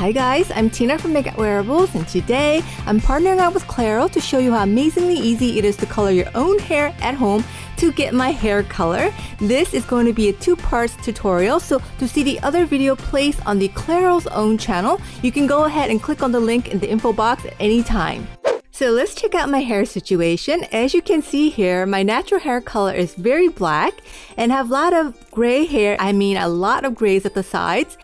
Hi guys, I'm Tina from MakeupWearables, and today I'm partnering up with Clairol to show you how amazingly easy it is to color your own hair at home to get my hair color. This is going to be a two-part tutorial, so to see the other video placed on the Clairol's own channel, you can go ahead and click on the link in the info box at any time. So let's check out my hair situation. As you can see here, my natural hair color is very black and have a lot of gray hair, a lot of grays at the sides.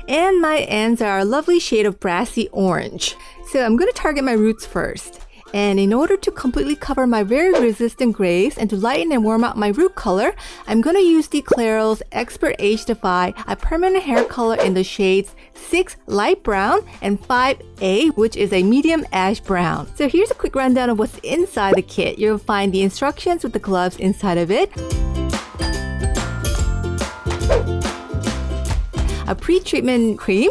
And my ends are a lovely shade of brassy orange. So I'm going to target my roots first. And in order to completely cover my very resistant grays and to lighten and warm up my root color, I'm going to use the Clairol's Expert Age Defy, a permanent hair color in the shades 6 light brown and 5A, which is a medium ash brown. So here's a quick rundown of what's inside the kit. You'll find the instructions with the gloves inside of it, a pre-treatment cream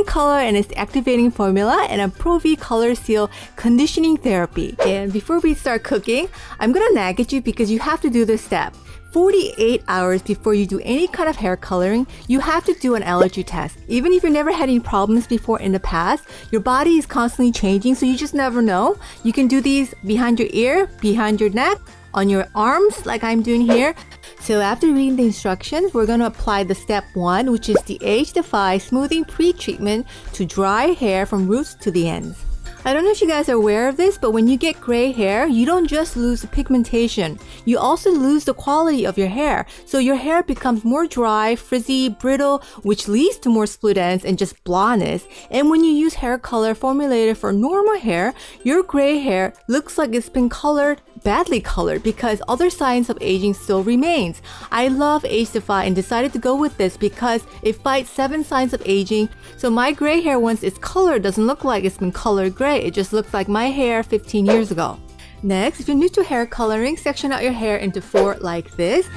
color and its activating formula, and a Pro V Color Seal conditioning therapy. And before we start cooking, I'm gonna nag at you because you have to do this step. 48 hours before you do any kind of hair coloring, you have to do an allergy test. Even if you've never had any problems before in the past, your body is constantly changing, so you just never know. You can do these behind your ear, behind your neck, on your arms like I'm doing here. So after reading the instructions, we're going to apply the step 1, which is the Age Defy smoothing pre-treatment to dry hair from roots to the ends. I don't know if you guys are aware of this, but when you get gray hair, you don't just lose the pigmentation. You also lose the quality of your hair. So your hair becomes more dry, frizzy, brittle, which leads to more split ends and just blondness. And when you use hair color formulated for normal hair, your gray hair looks like it's been colored, badly colored, because other signs of aging still remains. I love Age Defy and decided to go with this because it fights 7 signs of aging. So my gray hair, once it's colored, doesn't look like it's been colored gray. It just looks like my hair 15 years ago. Next, if you're new to hair coloring, section out your hair into 4 like this.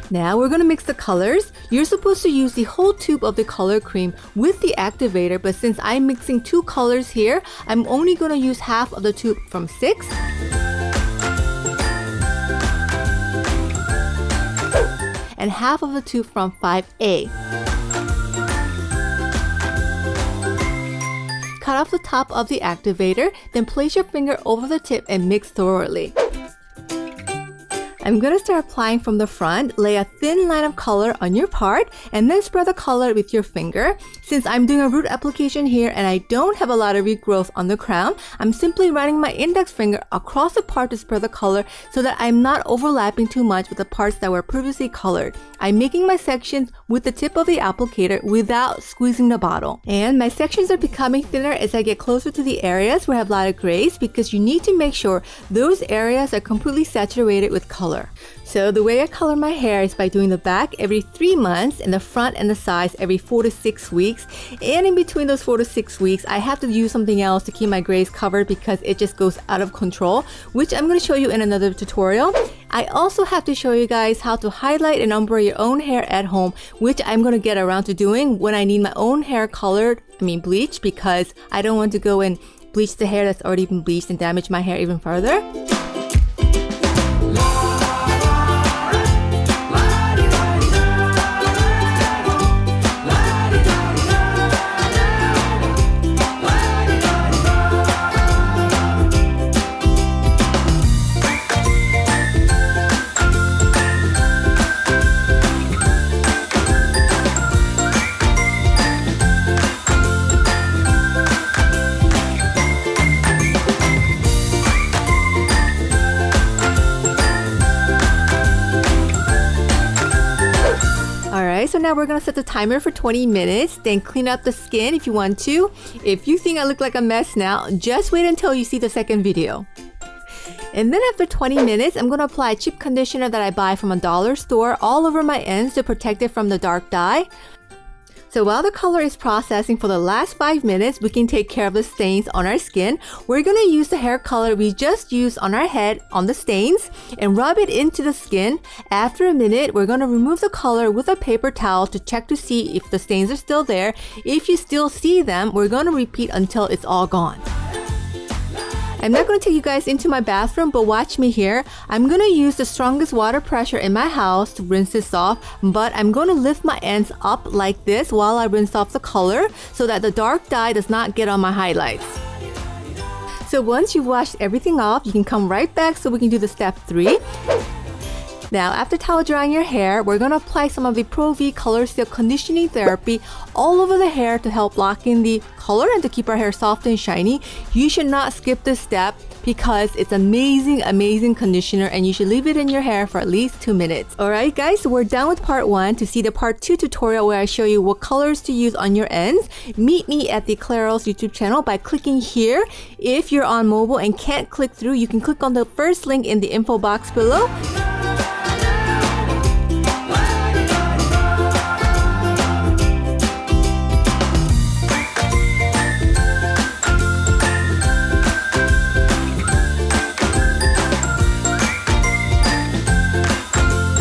Now we're going to mix the colors. You're supposed to use the whole tube of the color cream with the activator, but since I'm mixing 2 colors here, I'm only going to use half of the tube from 6. And half of the tube from 5A. Cut off the top of the activator, then place your finger over the tip and mix thoroughly. I'm going to start applying from the front. Lay a thin line of color on your part and then spread the color with your finger. Since I'm doing a root application here and I don't have a lot of regrowth on the crown, I'm simply running my index finger across the part to spread the color so that I'm not overlapping too much with the parts that were previously colored. I'm making my sections with the tip of the applicator without squeezing the bottle. And my sections are becoming thinner as I get closer to the areas where I have a lot of grays, because you need to make sure those areas are completely saturated with color. So the way I color my hair is by doing the back every 3 months and the front and the sides every 4 to 6 weeks. And in between those 4 to 6 weeks, I have to use something else to keep my grays covered because it just goes out of control, which I'm going to show you in another tutorial. I also have to show you guys how to highlight and ombre your own hair at home, which I'm going to get around to doing when I need my own hair colored, bleached, because I don't want to go and bleach the hair that's already been bleached and damage my hair even further. So now we're going to set the timer for 20 minutes, then clean up the skin if you want to. If you think I look like a mess now, just wait until you see the second video. And then after 20 minutes, I'm going to apply a cheap conditioner that I buy from a dollar store all over my ends to protect it from the dark dye. So while the color is processing for the last 5 minutes, we can take care of the stains on our skin. We're going to use the hair color we just used on our head on the stains and rub it into the skin. After a minute, we're going to remove the color with a paper towel to check to see if the stains are still there. If you still see them, we're going to repeat until it's all gone. I'm not going to take you guys into my bathroom, but watch me here. I'm going to use the strongest water pressure in my house to rinse this off, but I'm going to lift my ends up like this while I rinse off the color so that the dark dye does not get on my highlights. So once you've washed everything off, you can come right back so we can do the step 3. Now, after towel drying your hair, we're going to apply some of the Pro V Color Seal Conditioning Therapy all over the hair to help lock in the color and to keep our hair soft and shiny. You should not skip this step because it's amazing, amazing conditioner, and you should leave it in your hair for at least 2 minutes. Alright guys, so we're done with part 1. To see the part 2 tutorial where I show you what colors to use on your ends, meet me at the Clairol's YouTube channel by clicking here. If you're on mobile and can't click through, you can click on the first link in the info box below.